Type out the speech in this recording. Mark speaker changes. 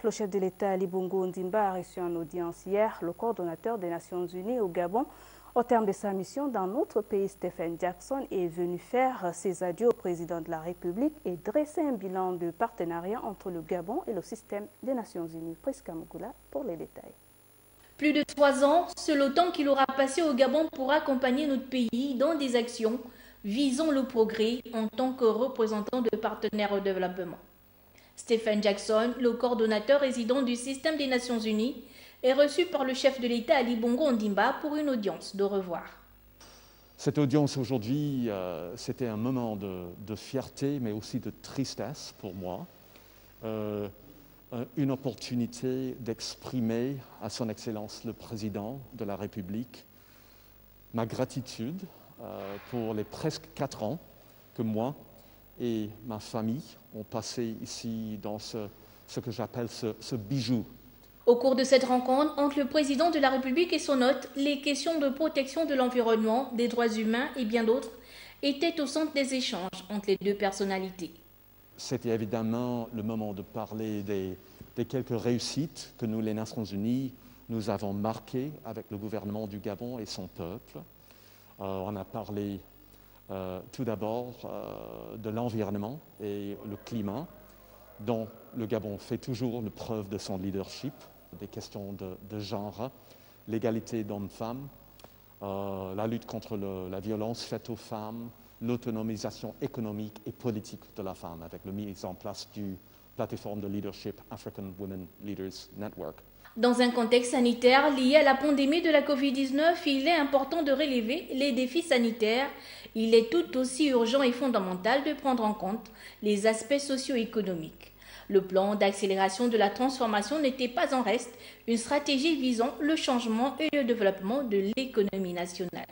Speaker 1: Le chef de l'État, Ali Bongo Ondimba, a reçu en audience hier le coordonnateur des Nations Unies au Gabon. Au terme de sa mission dans notre pays, Stephen Jackson est venu faire ses adieux au président de la République et dresser un bilan de partenariat entre le Gabon et le système des Nations Unies. Prisca Mougoula pour les détails.
Speaker 2: Plus de 3 ans, c'est le temps qu'il aura passé au Gabon pour accompagner notre pays dans des actions visant le progrès en tant que représentant de partenaires au développement. Stephen Jackson, le coordonnateur résident du système des Nations Unies, est reçu par le chef de l'État Ali Bongo Ondimba pour une audience de revoir.
Speaker 3: Cette audience aujourd'hui, c'était un moment de fierté, mais aussi de tristesse pour moi. Une opportunité d'exprimer à son Excellence le Président de la République ma gratitude pour les presque 4 ans que moi et ma famille ont passé ici dans ce que j'appelle ce bijou.
Speaker 2: Au cours de cette rencontre entre le président de la République et son hôte, les questions de protection de l'environnement, des droits humains et bien d'autres étaient au centre des échanges entre les deux personnalités.
Speaker 3: C'était évidemment le moment de parler des quelques réussites que nous, les Nations Unies, nous avons marquées avec le gouvernement du Gabon et son peuple. On a parlé tout d'abord de l'environnement et le climat, dont le Gabon fait toujours la preuve de son leadership, des questions de genre, l'égalité d'hommes-femmes, la lutte contre la violence faite aux femmes, l'autonomisation économique et politique de la femme, avec la mise en place du plateforme de leadership African Women Leaders Network.
Speaker 2: Dans un contexte sanitaire lié à la pandémie de la Covid-19, il est important de relever les défis sanitaires. Il est tout aussi urgent et fondamental de prendre en compte les aspects socio-économiques. Le plan d'accélération de la transformation n'était pas en reste une stratégie visant le changement et le développement de l'économie nationale.